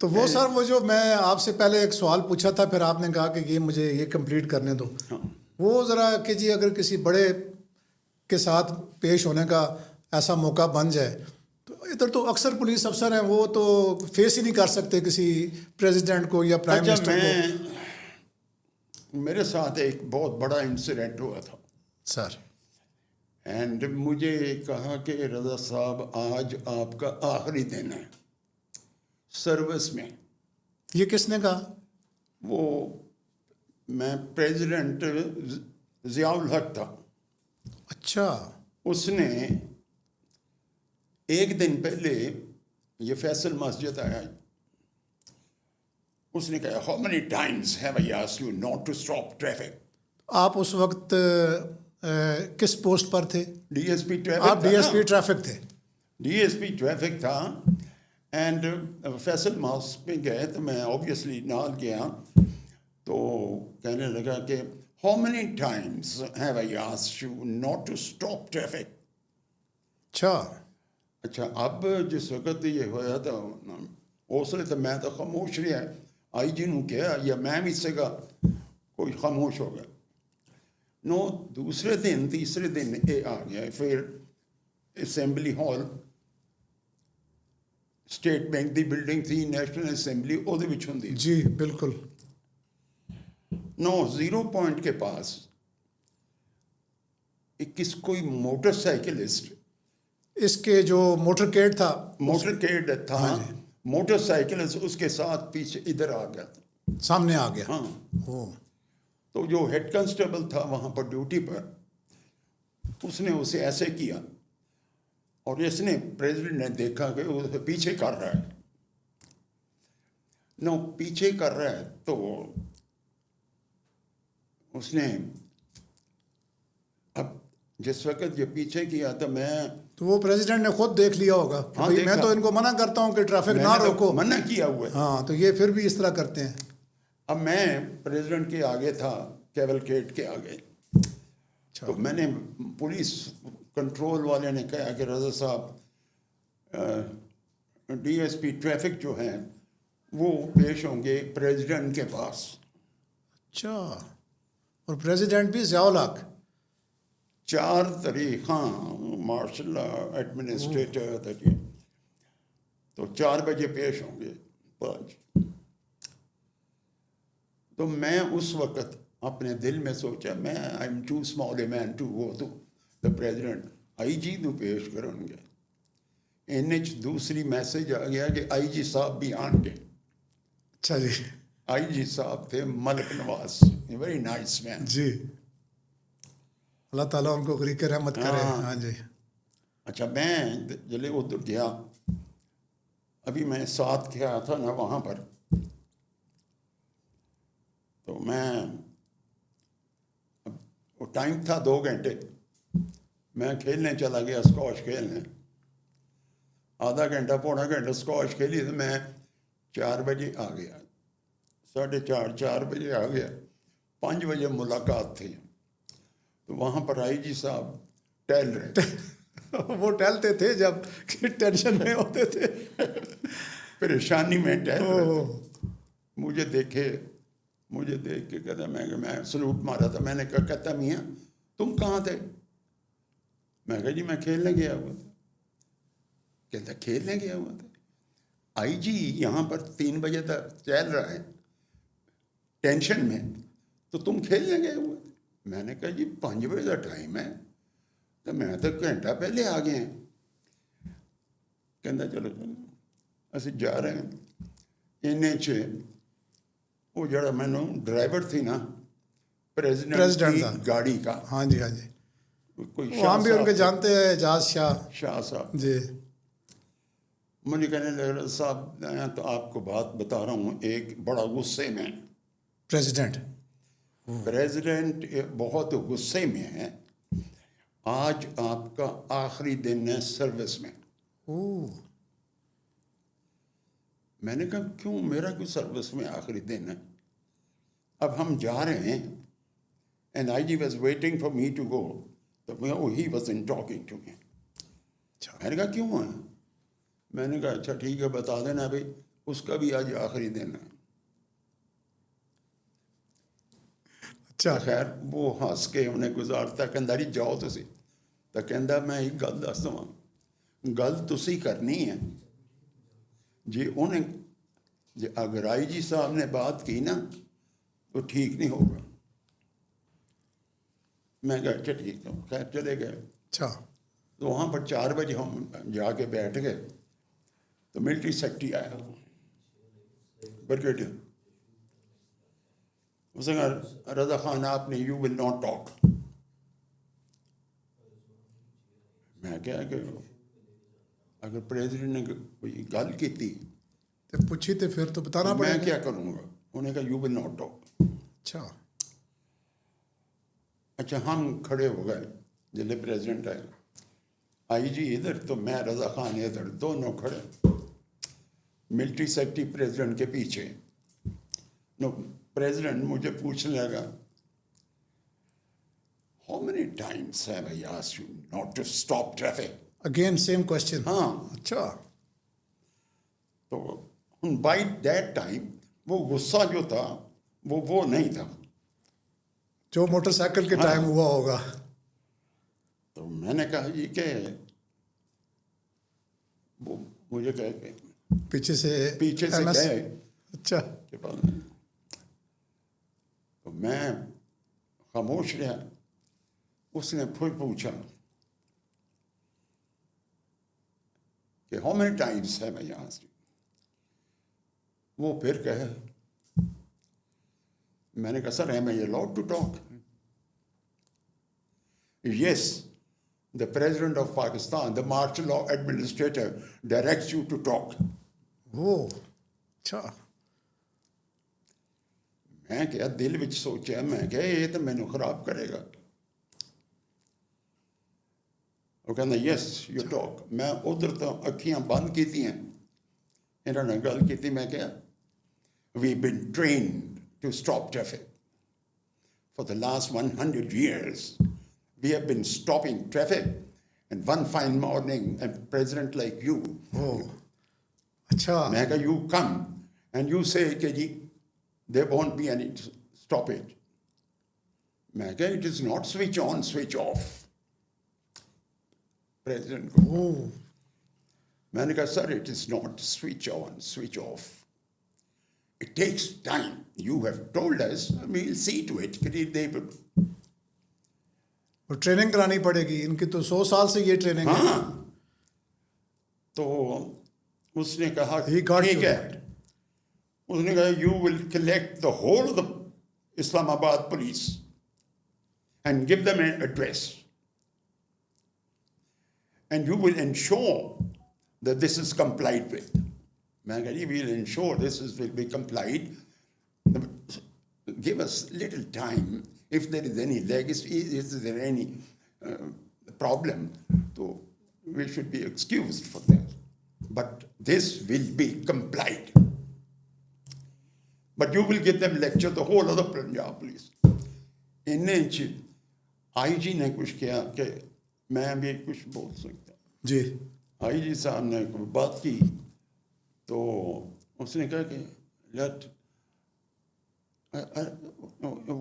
تو وہ سر وہ جو میں آپ سے پہلے ایک سوال پوچھا تھا، پھر آپ نے کہا کہ یہ مجھے یہ کمپلیٹ کرنے دو، وہ ذرا کہ جی اگر کسی بڑے کے ساتھ پیش ہونے کا ایسا موقع بن جائے تو ادھر تو اکثر پولیس افسر ہیں وہ تو فیس ہی نہیں کر سکتے کسی پریزیڈنٹ کو یا پرائم منسٹر کو. میرے ساتھ ایک بہت بڑا انسیڈنٹ ہوا تھا سر، اینڈ مجھے کہا کہ رضا صاحب آج آپ کا آخری دن ہے سروس میں. یہ کس نے کہا؟ وہ میں پریزیڈنٹ ضیاء الحق تھا. اچھا. اس نے ایک دن پہلے یہ فیصل مسجد آیا، اس نے کہا how many times have I asked you not to stop traffic. آپ اس وقت کس پوسٹ پر تھے؟ D S P traffic. آپ ڈی ایس پی ٹریفک تھے. ڈی ایس پی ٹریفک تھا. اینڈ فیصل ماسک میں گئے تو میں اوبیسلی نال گیا تو کہنے لگا کہ how many times have I asked you not to stop traffic. اچھا اب جس وقت یہ ہوا تو اس لیے تو میں تو خاموش رہا. آئی جی نو کیا یا میں بھی سے گا کوئی خاموش ہو گیا. نو دوسرے دن تیسرے دن یہ آ گیا. پھر اسمبلی ہال اسٹیٹ بینک دی بلڈنگ تھی، نیشنل اسمبلی وہ ہوندی. جی بالکل. نو زیرو پوائنٹ کے پاس کوئی موٹر سائیکلسٹ، اس کے جو موٹر کیڈ تھا موٹر سائیکلسٹ اس کے ساتھ پیچھے ادھر آ گیا، سامنے آ گیا. ہاں. تو جو ہیڈ کانسٹیبل تھا وہاں پر ڈیوٹی پر، اس نے اسے ایسے کیا اور اس نے پریزیڈنٹ نے دیکھا کہ وہ پیچھے کر رہا ہے. پیچھے کر رہا ہے تو اس نے اب جس وقت یہ پیچھے کیا تو وہ پریزیڈنٹ نے خود دیکھ لیا ہوگا کہ میں تو ان کو منع کرتا ہوں کہ ٹریفک نہ روکو. منع کیا ہوا ہے. ہاں تو یہ پھر بھی اس طرح کرتے ہیں. اب میں پریزیڈنٹ کے آگے تھا، کیولکیٹ کے آگے. تو میں نے پولیس کنٹرول والے نے کہا کہ رضا صاحب ڈی ایس پی ٹریفک جو ہیں وہ پیش ہوں گے پریزیڈنٹ کے پاس. اچھا. اور پریزیڈنٹ بھی ضیاء الحق 4 تاریخ، ہاں مارشل ایڈمنسٹریٹر تو 4 بجے پیش ہوں گے 5. تو میں اس وقت اپنے دل میں سوچا میں I am too small a man to go to the president. I G نو پیش کریں گے. دوسری میسج آ گیا کہ آئی جی صاحب بھی آن گے. اچھا جی. آئی جی صاحب تھے ملک نواز، ویری نائس مین. جی اللہ تعالیٰ ان کو غریق رحمت کرے. ہاں جی. اچھا میں جلے ادھر گیا، ابھی میں ساتھ گیا تھا نا وہاں پر، تو میں وہ ٹائم تھا 2 گھنٹے، میں کھیلنے چلا گیا، اسکواش کھیلنے. آدھا گھنٹہ پونا گھنٹہ اسکواش کھیلی تو میں 4 بجے آ گیا، 4:30 4 بجے آ گیا. 5 بجے ملاقات تھی. تو وہاں پر آئی جی صاحب ٹہل رہے تھے. وہ ٹہلتے تھے جب ٹینشن میں ہوتے تھے، پریشانی میں ٹہل رہے تھے. مجھے دیکھ کے کہتا میں سلوٹ مارا تھا. میں نے کہتا میاں تم کہاں تھے؟ میں کہا جی میں کھیلنے گیا ہوا تھا. کہتا کھیلنے گیا ہوا تھا؟ آئی جی یہاں پر 3 بجے تک چل رہا ہے ٹینشن میں، تو تم کھیلنے گئے ہوئے تھے؟ میں نے کہا جی 5 بجے کا ٹائم ہے، تو میں تو گھنٹہ پہلے آ گئے ہیں. کہتا چلو اسی جا رہے ہیں. وہ جڑا میں نے ڈرائیور تھی نا پریزیڈنٹ کی گاڑی کا، ہاں جی ہاں جی، کوئی ہم بھی ان کے جانتے ہیں، اعجاز شاہ صاحب جی. مجھے کہنے لگا صاحب میں تو آپ کو بات بتا رہا ہوں، ایک بڑا غصے میں پریزیڈنٹ بہت غصے میں ہے، آج آپ کا آخری دن ہے سروس میں. میں نے کہا کیوں، میرا کوئی سروس میں آخری دن ہے؟ اب ہم جا رہے ہیں and I G was waiting for me to go. تو he was in talking to me. میں نے کہا کیوں ہے؟ میں نے کہا اچھا ٹھیک ہے بتا دینا بھائی اس کا بھی آج آخری دن ہے. اچھا خیر وہ ہنس کے انہیں گزارتا کہندا جی جاؤ تسی. تو کہندا میں ایک گل دس دواں, گل تسی کرنی ہے جی انہیں جی اگر آئی جی صاحب نے بات کی نا تو ٹھیک نہیں ہوگا. میں کہا اچھا ٹھیک ہے. خیر چلے گئے. اچھا تو وہاں پر 4 بجے ہم جا کے بیٹھ گئے تو ملٹری سیکرٹری آیا, بریگیڈیئر. اس نے کہا رضا خان آپ نے یو ول ناٹ ٹاک. میں کہا کہ اگر پریزیڈنٹ نے کوئی گل کی تھی تو پوچھی تو پھر تو بتانا پڑے میں گا. کیا کروں گا. انہوں نے کہا یو ول ناٹ ٹاک. اچھا اچھا ہم کھڑے ہو گئے جلے پریزیڈنٹ آئے, آئی جی ادھر تو میں رضا خان ادھر, دونوں کھڑے. ملٹری سیکرٹری پریزیڈنٹ کے پیچھے. نو پریزیڈنٹ مجھے پوچھنے لگا how many times have I asked you not to stop traffic. Again same question. ہاں اچھا تو بائی دیٹ ٹائم وہ غصہ جو تھا وہ نہیں تھا جو موٹر سائیکل کے ٹائم ہوا ہوگا. تو میں نے کہا جی کہ وہ مجھے کہے کہ پیچھے سے کہے اچھا کہ تو میں خاموش رہا. اس نے پھر پوچھا کہ ہاؤ مینی ٹائمس ہے میں یہاں سے. وہ پھر کہے, میں نے کہا sir am I allowed to talk. Yes the president of Pakistan, the martial law administrator directs you to talk. وہ اچھا. میں کیا دل وچ سوچا, میں کہ یہ تو مینوں خراب کرے گا. وہ کہنا یس یو ٹاک. میں ادھر تو اکھیاں بند کیتی ہیں, انہوں نے گل کیتی. میں کیا we've been trained to stop traffic for the last 100 years. We have been stopping traffic, and one fine morning a president like you, اچھا میں کہا you come and you say کہ جی there won't be any stoppage. میں کہا it is not switch on switch off. President کو میں نے کہا sir it is not switch on switch off. It takes time. You have told us, we'll see to it کہ they will. Training کرانی پڑے گی ان کی تو 100 سال سے یہ ٹریننگ ہے. ہاں تو اس نے کہا ٹھیک ہے. اس نے کہا you will collect the whole of the Islamabad police and give them an address and you will ensure that this is complied with. میں کہا جی we'll ensure this is will be complied. Give us little time. If there is any legacy, is there any problem, so we should be excused for that. But this will be complied. But you will give them lecture, the whole of the Punjab police. انہیں آئی جی نے کچھ کیا کہ میں بھی کچھ بول سکتا. جی آئی جی صاحب نے کوئی بات کی تو اس نے کہا کہ let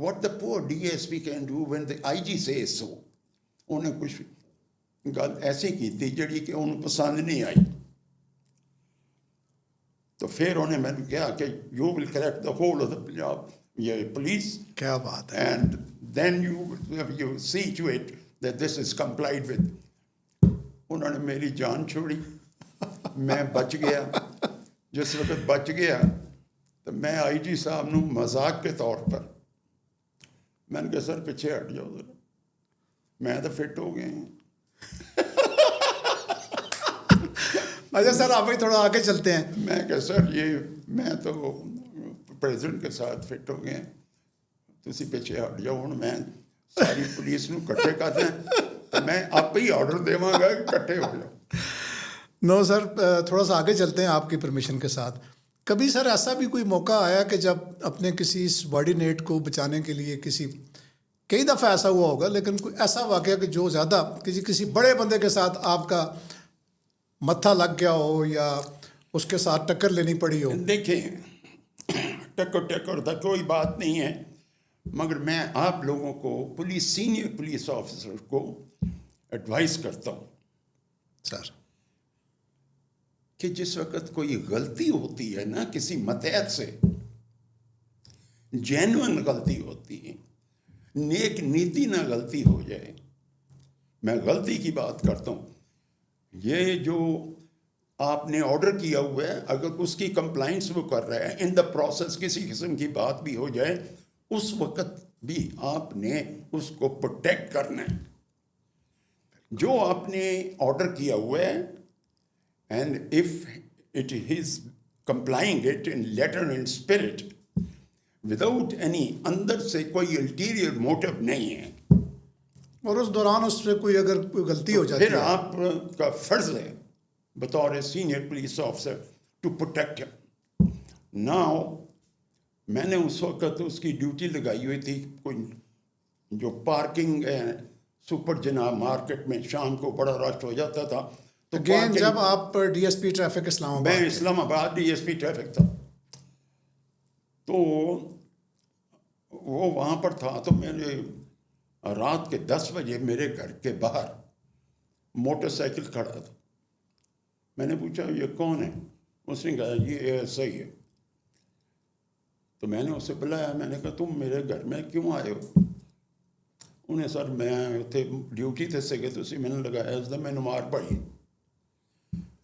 what the poor DSP can do when the IG says so. انہیں کچھ گل ایسی کی تھی جڑی کہ انہوں پسند نہیں آئی. تو پھر انہیں میں نے کہا کہ you will collect the whole of the Punjab یہ پولیس. کیا بات ہے. And then you see to it that this is complied with. انہوں نے میری جان چھوڑی. میں بچ گیا. جس وقت بچ گیا تو میں آئی جی صاحب نو مذاق کے طور پر میں نے کہا سر پیچھے ہٹ جاؤ ذرا, میں تو فٹ ہو گئے ہیں. اچھا سر آپ بھی تھوڑا آگے چلتے ہیں. میں کہا سر یہ میں تو پریزیڈنٹ کے ساتھ فٹ ہو گئے ہیں, تسی پیچھے ہٹ جاؤ. ہوں میں ساری پولیس نو کٹھے کر دیں تو میں آپ ہی آرڈر دیواں گا کہ کٹھے ہو جاؤ. نو سر تھوڑا سا آگے چلتے ہیں آپ کی پرمیشن کے ساتھ. کبھی سر ایسا بھی کوئی موقع آیا کہ جب اپنے کسی سبارڈینیٹ کو بچانے کے لیے کئی دفعہ ایسا ہوا ہوگا, لیکن کوئی ایسا واقعہ کہ جو زیادہ کسی بڑے بندے کے ساتھ آپ کا متھا لگ گیا ہو یا اس کے ساتھ ٹکر لینی پڑی ہو. دیکھیں ٹکر تھا کوئی بات نہیں ہے، مگر میں آپ لوگوں کو سینئر پولیس آفیسر کو ایڈوائز کرتا ہوں سر کہ جس وقت کوئی غلطی ہوتی ہے نا کسی متحد سے، جینوئن غلطی ہوتی ہے، نیک نیتی نہ غلطی ہو جائے. میں غلطی کی بات کرتا ہوں. یہ جو آپ نے آرڈر کیا ہوا ہے، اگر اس کی کمپلائنس وہ کر رہا ہے، ان دا پروسیس کسی قسم کی بات بھی ہو جائے، اس وقت بھی آپ نے اس کو پروٹیکٹ کرنا ہے. جو آپ نے آرڈر کیا ہوا ہے، and if it is complying it in letter and spirit without any, اندر سے کوئی الٹیریئر موٹو نہیں ہے، اور اس دوران اس سے کوئی اگر کوئی غلطی ہو جاتی پھر ہے آپ کا فرض ہے بطور senior police officer to protect him. Now میں نے اس وقت اس کی ڈیوٹی لگائی ہوئی تھی، کوئی جو پارکنگ سپر جناب مارکیٹ میں شام کو بڑا رش ہو جاتا تھا، تو اگین جب آپ ڈی ایس پی ٹریفک اسلام آباد میں اسلام آباد ڈی ایس پی ٹریفک تھا، تو وہ وہاں پر تھا. تو میرے رات کے 10 بجے میرے گھر کے باہر موٹر سائیکل کھڑا تھا. میں نے پوچھا یہ کون ہے؟ اس نے کہا یہ ایسا ہی ہے. تو میں نے اسے بلایا، میں نے کہا تم میرے گھر میں کیوں آئے ہو؟ انہیں سر میں اتنے ڈیوٹی تے سکے تو اسی میں نے لگایا اس میں نے مار پڑی.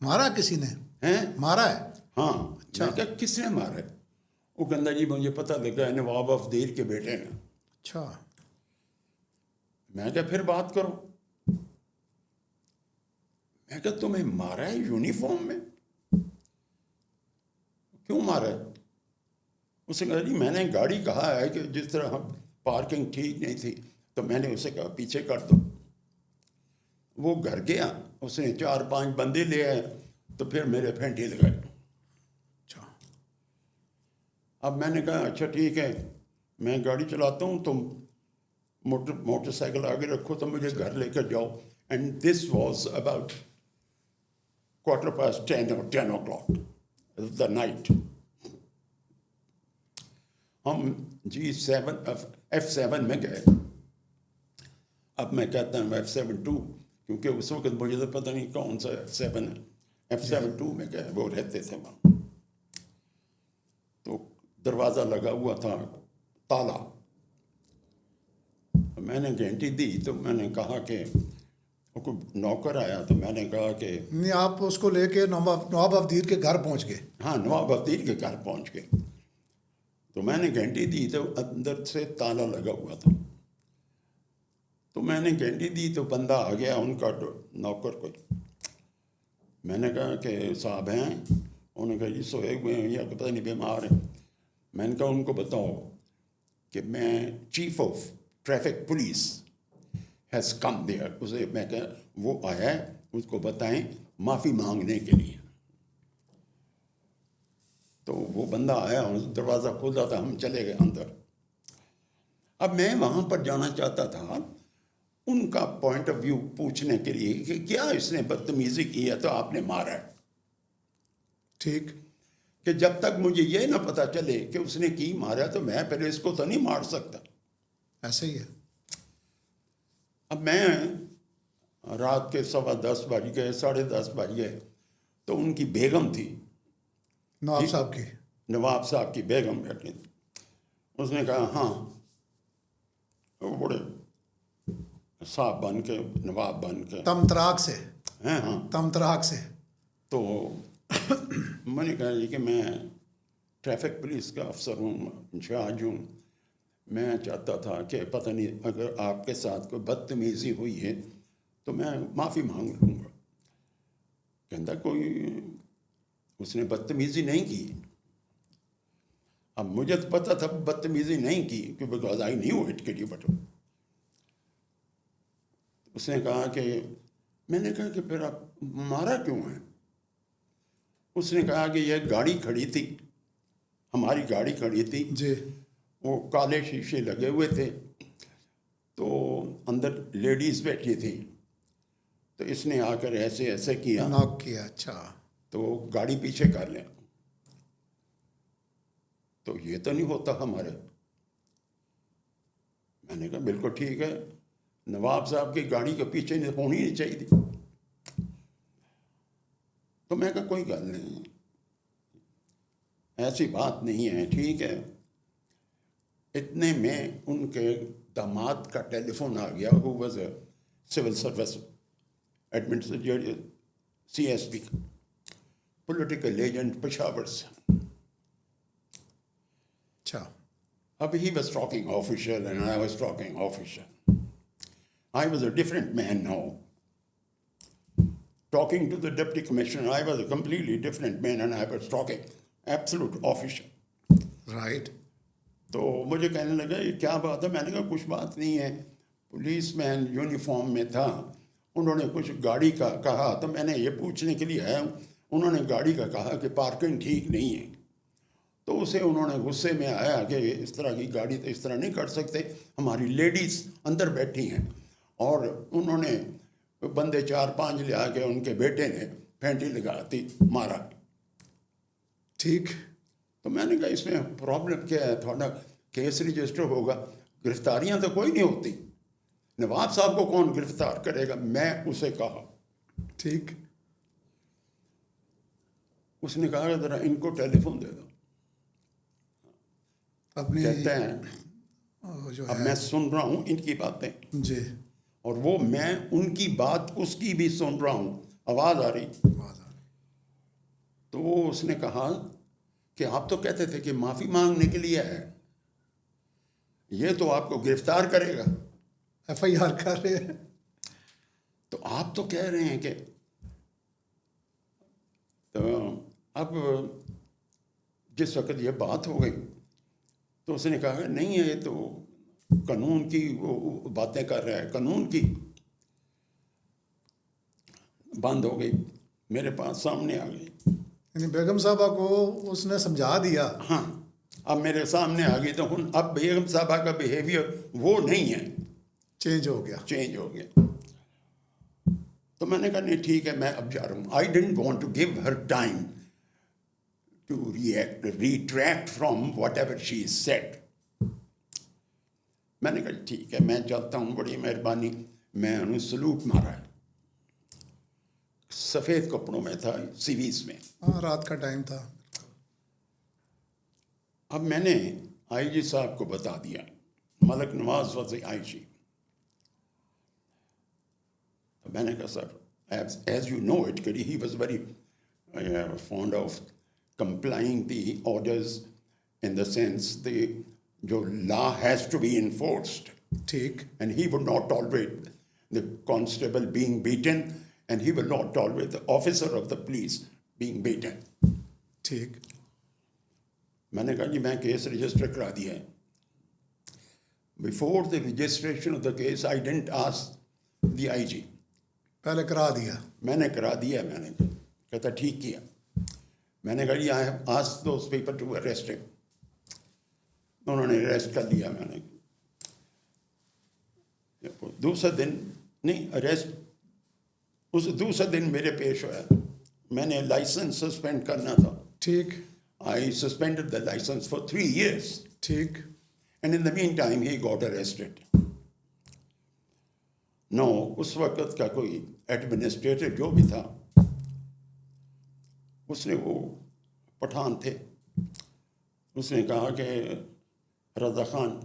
مارا کسی نے؟ ہیں مارا ہے؟ ہاں. میں کہا کس نے مارا ہے؟ وہ کہتا جی مجھے پتہ لگا ہے نواب افدیر کے بیٹے نے. اچھا. میں کہا پھر بات کرو. میں کہا تمہیں مارا ہے یونیفارم میں؟ کیوں مارا ہے؟ اس نے کہا جی میں نے گاڑی کہا ہے کہ جس طرح پارکنگ ٹھیک نہیں تھی تو میں نے اسے کہا پیچھے کر دو. وہ گھر گیا، اس نے 4-5 بندے لے آئے، تو پھر میرے پھینٹی لگائے. اچھا. اب میں نے کہا اچھا ٹھیک ہے میں گاڑی چلاتا ہوں، تم موٹر سائیکل آگے رکھو تو مجھے گھر لے کر جاؤ. And this was about 10:15 or 10 o'clock the night. ہم F7 میں گئے. اب میں کہتا ہوں F7-2 کیونکہ اس وقت مجھے تو پتہ نہیں کون سا F7 ہے. F7-2 میں گئے، وہ رہتے تھے وہاں. تو دروازہ لگا ہوا تھا تالا. میں نے گھنٹی دی تو میں نے کہا کہ کوئی نوکر آیا، تو میں نے کہا کہ نہیں آپ اس کو لے کے نواب افدیر کے گھر پہنچ گئے؟ ہاں نواب افدیر کے گھر پہنچ گئے. تو میں نے گھنٹی دی تو اندر سے تالا لگا ہوا تھا. تو میں نے گھنٹی دی تو بندہ آ گیا ان کا نوکر کوئی. میں نے کہا کہ صاحب ہیں؟ انہوں نے کہا جی سوئے ہوئے ہیں یا پتہ نہیں بیمار ہیں. میں نے کہا ان کو بتاؤ کہ میں chief of traffic police has come there. اسے میں کہا وہ آیا ہے، اس کو بتائیں معافی مانگنے کے لیے. تو وہ بندہ آیا، دروازہ کھولا تھا، ہم چلے گئے اندر. اب میں وہاں پر جانا چاہتا تھا ان کا پوائنٹ آف ویو پوچھنے کے لیے کہ کیا اس نے بدتمیزی کی ہے تو آپ نے مارا ہے. ٹھیک. کہ جب تک مجھے یہ نہ پتہ چلے کہ اس نے کی مارا تو میں پھر اس کو تو نہیں مار سکتا. ایسے ہی ہے. اب میں رات کے 10:15 بج گئے، 10:30 بج گئے، تو ان کی بیگم تھی، نواب صاحب کی؟ نواب صاحب کی بیگم بیٹھی تھی. اس نے کہا ہاں. وہ بڑے صاحب بن کے، نواب بن کے، تمتراک سے؟ ہاں تمتراک سے. تو میں نے کہا کہ میں ٹریفک پولیس کا افسر ہوں، انچارج ہوں. میں چاہتا تھا کہ پتہ نہیں اگر آپ کے ساتھ کوئی بدتمیزی ہوئی ہے تو میں معافی مانگ لوں گا. کہتا کوئی اس نے بدتمیزی نہیں کی. اب مجھے تو پتہ تھا بدتمیزی نہیں کی کہ بیکاز آئی نیو اٹ کہ بٹ. اس نے کہا کہ میں نے کہا کہ پھر آپ مارا کیوں ہے؟ اس نے کہا کہ یہ گاڑی کھڑی تھی، ہماری گاڑی کھڑی تھی جی. وہ کالے شیشے لگے ہوئے تھے، تو اندر لیڈیز بیٹھی تھی، تو اس نے آ کر ایسے ایسے کیا. ناک کیا. اچھا. تو گاڑی پیچھے کر لیں. تو یہ تو نہیں ہوتا ہمارے. میں نے کہا بالکل ٹھیک ہے, نواب صاحب کی گاڑی کے پیچھے ہونی نہیں چاہیے تھی. تو میں کہا کوئی گل نہیں, ایسی بات نہیں ہے, ٹھیک ہے. اتنے میں ان کے داماد کا ٹیلی فون آ گیا, who was a civil service administrator, CSP, political agent Peshawar سے. اچھا. اب he was talking official and I was talking official. I was a different man now. Talking to the deputy commissioner, I was a completely different man and I was talking absolute official. Right. تو مجھے کہنے لگا یہ کیا بات ہے. میں نے کہا کچھ بات نہیں ہے. پولیس مین یونیفارم میں تھا, انہوں نے کچھ گاڑی کا کہا تو میں نے یہ پوچھنے کے لیے آیا ہوں. انہوں نے گاڑی کا کہا کہ پارکنگ ٹھیک نہیں ہے. تو اسے انہوں نے غصے میں آیا کہ اس طرح کی گاڑی تو اس طرح نہیں کر سکتے, ہماری لیڈیز اندر بیٹھی ہیں. اور انہوں نے بندے 4-5 لے آ کے ان کے بیٹے نے پھینٹی لگاتی مارا. ٹھیک. تو میں نے کہا اس میں پرابلم کیا ہے, تھوڑا کیس رجسٹر ہوگا, گرفتاریاں تو کوئی نہیں ہوتی, نواب صاحب کو کون گرفتار کرے گا. میں اسے کہا. ٹھیک. اس نے کہا ذرا ان کو ٹیلی فون دے دو. اپنی کہتے ہیں جو اب میں سن رہا ہوں ان کی باتیں, جی, اور وہ میں ان کی بات اس کی بھی سن رہا ہوں, آواز آ رہی. تو اس نے کہا کہ آپ تو کہتے تھے کہ معافی مانگنے کے لیے ہے, یہ تو آپ کو گرفتار کرے گا. FIR کر رہے ہیں. تو آپ تو کہہ رہے ہیں کہ, تو اب جس وقت یہ بات ہو گئی تو اس نے کہا نہیں ہے یہ تو قانون کی وہ باتیں کر رہا ہے, قانون کی. بند ہو گئی, میرے پاس سامنے آ گئی. یعنی بیگم صاحبہ کو اس نے سمجھا دیا. ہاں, اب میرے سامنے آ گئی. تو اب بیگم صاحبہ کا بیہیویئر وہ نہیں ہے, چینج ہو گیا. چینج ہو گیا. تو میں نے کہا نہیں ٹھیک ہے میں اب جا رہا ہوں. I didn't want to give her time to retract from whatever she is said. میں نے کہا ٹھیک ہے میں چلتا ہوں, بڑی مہربانی. میں انہیں سلوٹ مارا. سفید کپڑوں میں تھا, سیویز میں. ہاں, رات کا ٹائم تھا. اب میں نے آئی جی صاحب کو بتا دیا, ملک نواز واز آئی جی. میں نے کہا sir as you know it, he was very fond of complying the orders in the sense جو law has to be enforced. ٹھیک. And he would not tolerate the constable being beaten, and he will not tolerate the officer of the police being beaten. ٹھیک. میں نے کہا جی میں case register کرا دیا ہے. Before the registration of the case, I didn't ask the IG. پہلے کرا دیا. میں نے کرا دیا. میں نے کہتا ٹھیک کیا. میں نے کہا جی I have asked those people to arrest him. انہوں نے اریسٹ کر لیا. میں نے دوسرا دن نہیں اریسٹ, اس دوسرا دن میرے پیش ہوا. میں نے لائسنس سسپینڈ کرنا تھا. ٹھیک. I suspended the license for 3 years. ٹھیک. And in the meantime, he got arrested. No, اس وقت کا کوئی ایڈمنسٹریٹر جو بھی تھا, اس نے وہ پٹھان تھے, اس نے کہا کہ رضا خان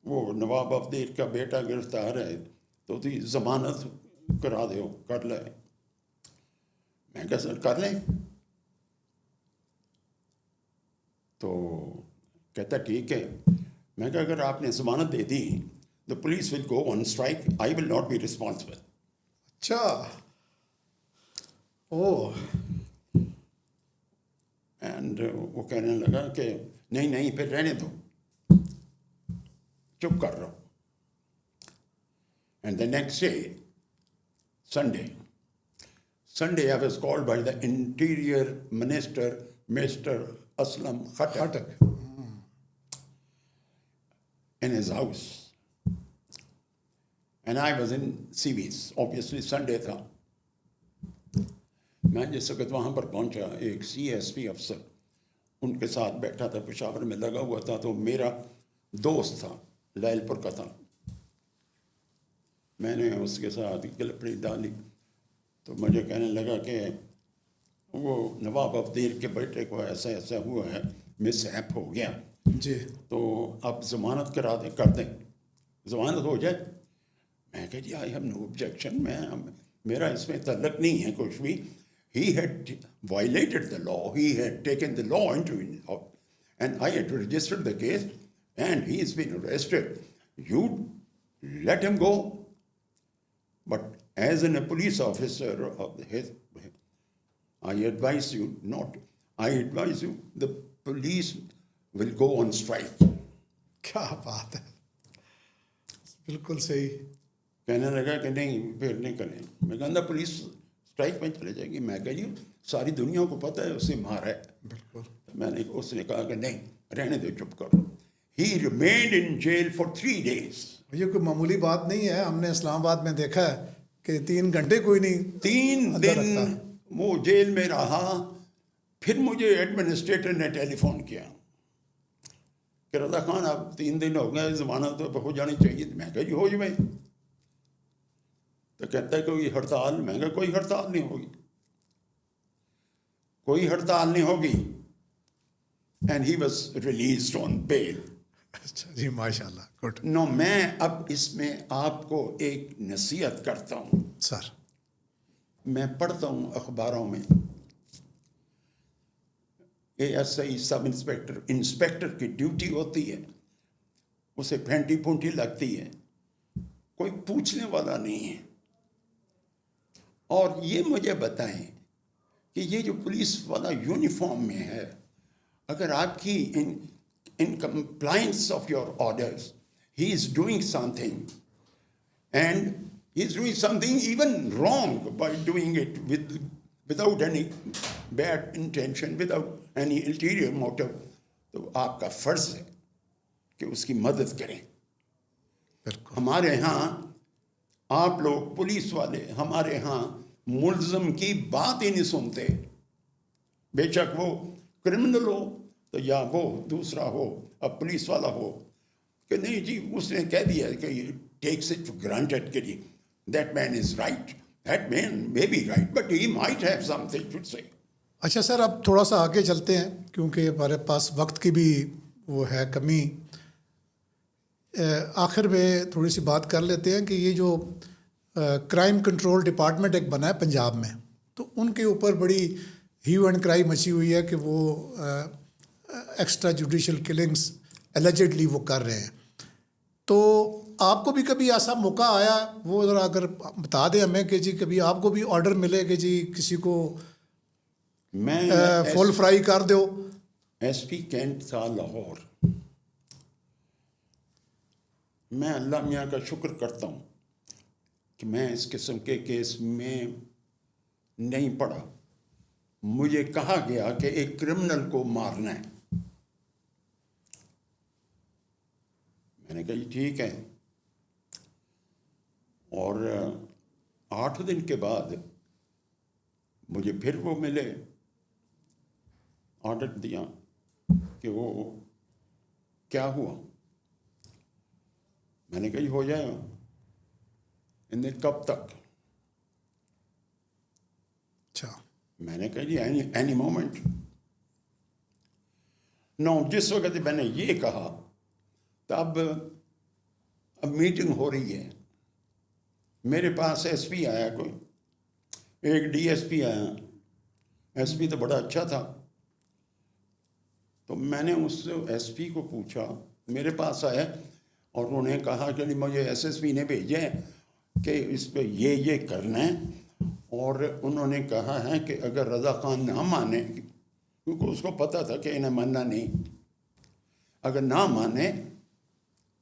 وہ نواب افدیر کا بیٹا گرفتار ہے تو تھی ضمانت کرا دو, کر لے. میں کہا سر کر لیں. تو کہتا ٹھیک ہے. میں کہا اگر آپ نے ضمانت دے دی the police will go on strike, I will not be responsible. اچھا. اوہ. اینڈ وہ کہنے لگا کہ نہیں پھر رہنے دو, چپ کر رہو. And the next day Sunday I was called by the Interior Minister, Mr. Aslam Khattak, in his house. And I was in CVs, obviously Sunday tha. میں جس وقت وہاں پر پہنچا ایک CSP افسر ان کے ساتھ بیٹھا تھا, پشاور میں لگا ہوا تھا, تو میرا دوست تھا, لیل پور کا تھا. میں نے اس کے ساتھ گلپڑی ڈالی تو مجھے کہنے لگا کہ وہ نواب افدیر کے بیٹے کو ایسا ایسا ہوا ہے, مس ہیپ ہو گیا, جی تو آپ ضمانت کر دیں, ضمانت ہو جائے. میں کہا جی آئی ہیو نو آبجیکشن, میرا اس میں تعلق نہیں ہے کچھ بھی. He had violated the law, he had taken the law into it, and I had registered the case, and he has been arrested. You let him go. But as a police officer of his, I advise you not. I advise you, the police will go on strike. کیا بات ہے, بالکل صحیح. کہنے لگا کہ نہیں پھر نہیں کریں. میں کہا پولیس اسٹرائک میں چلے جائے گی. میں کہا جی ساری دنیا کو پتہ ہے اسے مارا ہے. بالکل. میں نے اس نے کہا کہ نہیں رہنے دو, چپ کرو. He remained in jail for 3 days. یہ کوئی معمولی بات نہیں ہے, ہم نے اسلام آباد میں دیکھا ہے کہ 3 گھنٹے کوئی نہیں 3 دن وہ جیل میں رہا. پھر مجھے ایڈمنسٹریٹر نے ٹیلی فون کیا کہ رضا خان اب 3 دن ہو گئے, ضمانت تو ہو جانی چاہیے. میں کہا جی ہو جائے. تو کہتا ہے کوئی ہڑتال. میں کہا کوئی ہڑتال نہیں ہوگی, کوئی ہڑتال نہیں ہوگی. اینڈ ہی واز ریلیزڈ آن بیل. اچھا جی, ماشاء اللہ, گڈ. نو میں اب اس میں آپ کو ایک نصیحت کرتا ہوں. سر میں پڑھتا ہوں اخباروں میں ASI سب انسپیکٹر کی ڈیوٹی ہوتی ہے, اسے پھینٹی پھونٹی لگتی ہے, کوئی پوچھنے والا نہیں ہے. اور یہ مجھے بتائیں کہ یہ جو پولیس والا یونیفارم میں ہے, اگر آپ کی in compliance of your orders, he is doing something, and he is doing something even wrong by doing it without any bad intention, without any ulterior motive, تو آپ کا فرض ہے کہ اس کی مدد کریں. بالکل. ہمارے ہاں آپ لوگ پولیس والے ہمارے ہاں ملزم کی بات ہی نہیں سنتے, بے شک وہ کرمنل ہو تو یا وہ دوسرا ہو, اب پولیس والا ہو, کہ نہیں جی اس نے کہہ دیا کہ ٹیکس اٹ فار گرانٹیڈ کہ جی that man is right, that man may be right but he might have something to say. اچھا سر, اب تھوڑا سا آگے چلتے ہیں کیونکہ ہمارے پاس وقت کی بھی وہ ہے کمی. آخر میں تھوڑی سی بات کر لیتے ہیں کہ یہ جو کرائم کنٹرول ڈپارٹمنٹ ایک بنا ہے پنجاب میں, تو ان کے اوپر بڑی ہیو اینڈ کرائی مچی ہوئی ہے کہ وہ ایکسٹرا جوڈیشل کلنگس ایلیجڈلی وہ کر رہے ہیں. تو آپ کو بھی کبھی ایسا موقع آیا, وہ ذرا اگر بتا دیں ہمیں کہ جی کبھی آپ کو بھی آرڈر ملے کہ جی کسی کو میں فل فرائی کر دو. SP کینٹ تھا لاہور. میں اللہ میاں کا شکر کرتا ہوں کہ میں اس قسم کے کیس میں نہیں پڑا. مجھے کہا گیا کہ ایک کرمنل کو مارنا ہے. میں نے کہا جی ٹھیک ہے. اور 8 دن کے بعد مجھے پھر وہ ملے, آرڈر دیا کہ وہ کیا ہوا. میں نے کہا جی ہو جائے گا. اندر کب تک؟ اچھا. میں نے کہا جی اینی مومنٹ. نو جس وقت میں نے یہ کہا تب اب میٹنگ ہو رہی ہے. میرے پاس SP آیا, کوئی ایک DSP آیا. SP تو بڑا اچھا تھا. تو میں نے اس SP کو پوچھا, میرے پاس آیا اور انہوں نے کہا کہ مجھے SSP نے بھیجے کہ اس پہ یہ کرنا ہے. اور انہوں نے کہا ہے کہ اگر رضا خان نہ مانے, کیونکہ اس کو پتہ تھا کہ انہیں ماننا نہیں, اگر نہ مانے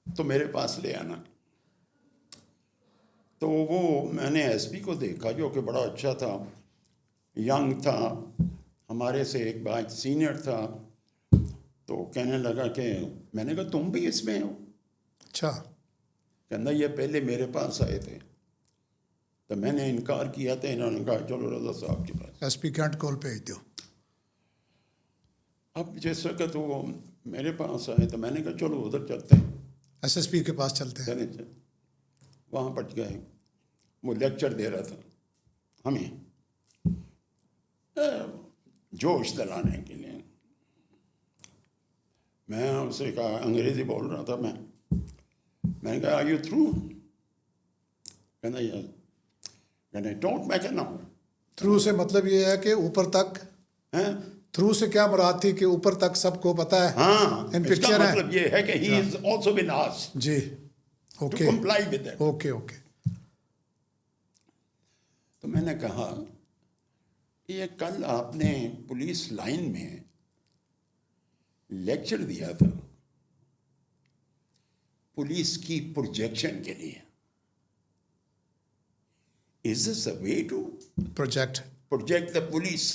تو میرے پاس لے آنا. تو وہ میں نے SP کو دیکھا جو کہ بڑا اچھا تھا, ینگ تھا, ہمارے سے ایک بات سینئر تھا. تو کہنے لگا کہ میں نے کہا تم بھی اس میں ہو؟ اچھا. کہنا یہ پہلے میرے پاس آئے تھے. تو میں نے انکار کیا تھا. انہوں نے کہا چلو رضا صاحب کے پاس. ایس پی کینٹ کول بھیج دو. اب جس وقت وہ میرے پاس آئے تو میں نے کہا چلو ادھر چلتے ہیں, ایس پی کے پاس چلتے ہیں. چلیں. وہاں پٹ گئے. وہ لیکچر دے رہا تھا ہمیں جوش دلانے کے لیے. میں اسے کہا, انگریزی بول رہا تھا میں نے کہا آر یو تھرو؟ کہنا یس. کہنا don't make a now. Through سے مطلب یہ ہے کہ اوپر تک. تھرو سے کیا مراد تھی کہ اوپر تک سب کو پتہ ہے. ہاں, ان اس کا پکچر ہے. مطلب یہ ہے کہ he is also been asked جی to okay comply with that. Okay okay. تو میں نے کہا یہ کل آپ نے پولیس لائن میں لیکچر دیا تھا پولیس کی پروجیکشن کے لیے. Is this a way to project the police?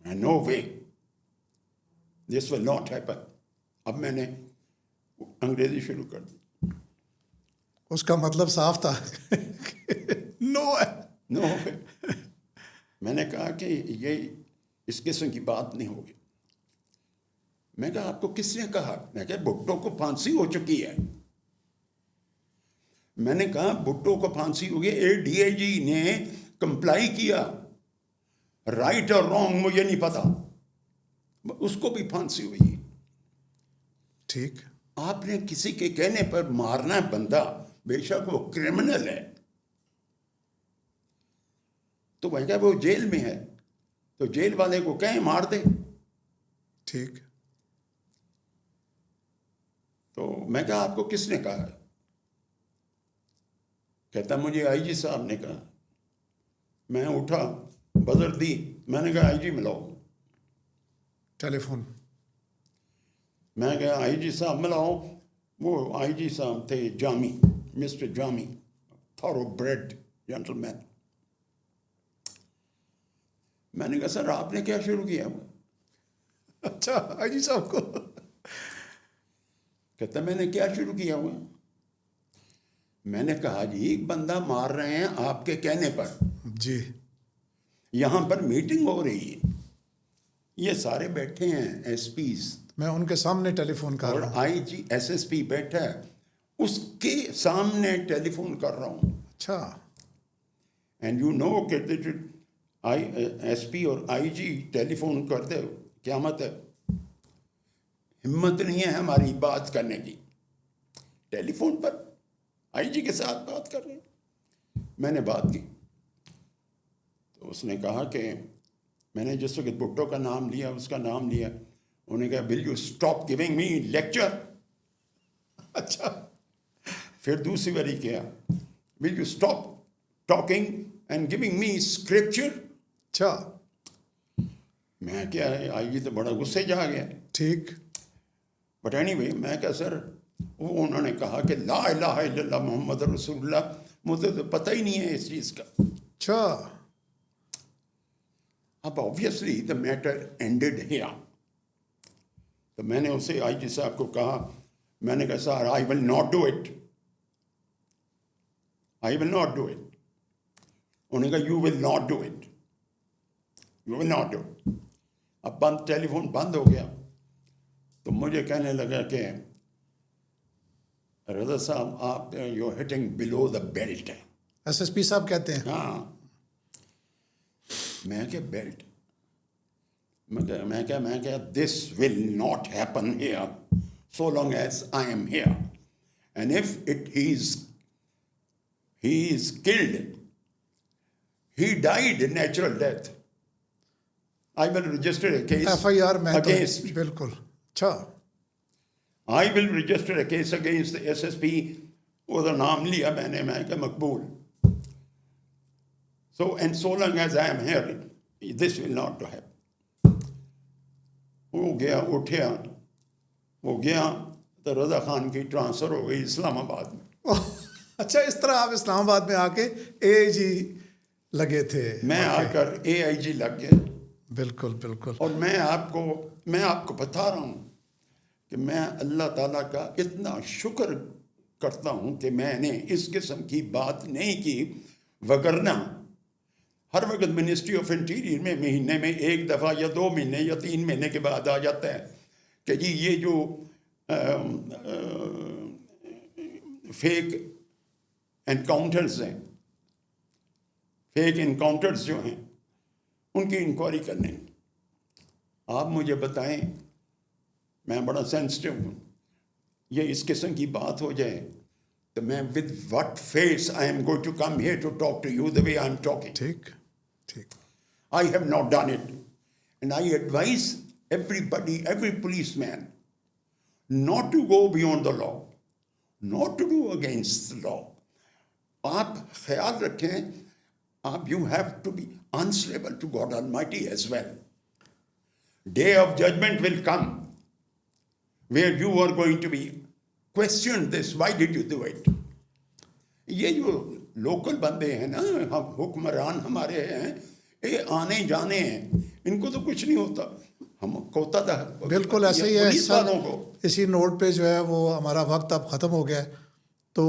No way, this will not happen. اب میں نے انگریزی شروع کر دی. اس کا مطلب صاف تھا نو ہے. نو وے. میں نے کہا کہ یہ اس قسم کی بات نہیں ہوگی. میں کہا آپ کو کس نے کہا؟ میں کہا بھٹو کو پھانسی ہو چکی ہے. میں نے کہا بھٹو کو پھانسی ہو گئی, اے ڈی آئی جی نے کمپلائی کیا, رائٹ اور رانگ مجھے نہیں پتا, اس کو بھی پھانسی ہوئی. ٹھیک. آپ نے کسی کے کہنے پر مارنا ہے بندہ, بے شک وہ کرمنل ہے, تو میں کہا وہ جیل میں ہے تو جیل والے کو کہیں مار دے. ٹھیک. تو میں کہا آپ کو کس نے کہا ہے؟ کہتا مجھے آئی جی صاحب نے کہا. میں اٹھا, بزر دی, میں نے کہا آئی جی ملاؤ. ٹیلی فون. میں کہا آئی جی صاحب ملاؤ. وہ آئی جی صاحب تھے جامی, مسٹر جامی, تھورو بریڈ جینٹل مین. میں نے کہا سر آپ نے کیا شروع کیا؟ اچھا آئی جی صاحب کو. کہتا میں نے کیا شروع کیا ہوا؟ میں نے کہا جی ایک بندہ مار رہے ہیں آپ کے کہنے پر, جی یہاں پر میٹنگ ہو رہی ہے, یہ سارے بیٹھے ہیں ایس پیز, میں ان کے سامنے ٹیلی فون کر اور رہا ہوں. آئی جی ایس ایس پی بیٹھا ہے, اس کے سامنے ٹیلی فون کر رہا ہوں. اچھا. اینڈ یو نو کہ ایس پی اور آئی جی ٹیلی فون کرتے قیامت ہے. ہمت نہیں ہے ہماری بات کرنے کی, ٹیلی فون پر آئی جی کے ساتھ بات کر رہے ہیں. میں نے بات کی تو اس نے کہا کہ میں نے جس وقت بھٹو کا نام لیا, اس کا نام لیا, انہوں نے کہا will you stop giving me lecture. اچھا. پھر دوسری باری کیا, will you stop talking and giving me scripture. اچھا. میں کیا ہے, آئی جی تو بڑا غصے جا گیا. ٹھیک. بٹ اینی وے میں کہا سر, وہ انہوں نے کہا کہ لا الہ الا اللہ محمد رسول اللہ, مجھے تو پتہ ہی نہیں ہے اس چیز کا. اچھا. اب obviously the matter ended here. تو میں نے اسے آئی جی صاحب کو کہا, میں نے کہا sir I will not do it, I will not do it. انہوں نے کہا you will not do it, you will not do it. اب بند, ٹیلی فون بند ہو گیا. تو مجھے کہنے لگا کہ رضا صاحب آپ you hitting below the belt. S S P صاحب کہتے ہیں. ہاں. میں کہ بیلٹ, میں کہا this will not happen here so long as I am here, and if he is killed, he died natural death, I will register a case FIR میں against. بالکل. اچھا. I will register a case against the SSP. ادھر نام لیا میں نے, میں کہ مقبول. So and so long as I am here, this will not happen. وہ گیا, اٹھیا, وہ گیا تو رضا خان کی ٹرانسفر ہو گئی اسلام آباد میں. اچھا, اس طرح آپ اسلام آباد میں آ کے اے آئی جی لگے تھے. میں آ کر اے آئی جی لگ گیا. بالکل بالکل. اور میں آپ کو بتا رہا ہوں کہ میں اللہ تعالیٰ کا اتنا شکر کرتا ہوں کہ میں نے اس قسم کی بات نہیں کی, وگرنہ ہر وقت منسٹری آف انٹیریئر میں مہینے میں 1 دفعہ یا 2 مہینے یا 3 مہینے کے بعد آ جاتا ہے کہ جی یہ جو فیک انکاؤنٹرز ہیں، فیک انکاؤنٹرز جو ہیں ان کی انکوائری کرنے. آپ مجھے بتائیں، میں بڑا سینسٹیو ہوں، یہ اس قسم کی بات ہو جائے تو میں with what face I am going to come here to talk to you the way I am talking. ٹھیک ٹھیک. I have not done it. And I advise everybody, every policeman, not to go beyond the law, not to do against the law. آپ خیال رکھیں، آپ you have to be answerable to God Almighty as well. Day of judgment will come where you are going to be questioned this, why did you do it? یہ جو local بندے ہیں نا، حکمران ہمارے ہیں، یہ آنے جانے ہیں، ان کو تو کچھ نہیں ہوتا، ہم کو ہوتا تھا. بالکل ایسے ہی ہے. پولیس والوں کو اسی نوٹ پہ جو ہے وہ ہمارا وقت اب ختم ہو گیا ہے. تو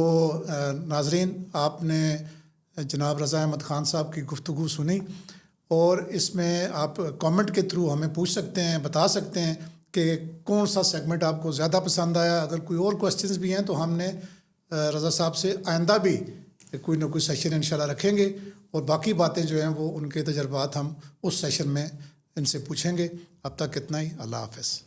ناظرین، آپ نے جناب رضا احمد خان صاحب کی گفتگو سنی، اور اس میں آپ کامنٹ کے تھرو ہمیں پوچھ سکتے ہیں، بتا سکتے ہیں کہ کون سا سیگمنٹ آپ کو زیادہ پسند آیا. اگر کوئی اور کویسچنز بھی ہیں تو ہم نے رضا صاحب سے آئندہ بھی کوئی نہ کوئی سیشن انشاءاللہ رکھیں گے، اور باقی باتیں جو ہیں وہ ان کے تجربات ہم اس سیشن میں ان سے پوچھیں گے. اب تک اتنا ہی. اللہ حافظ.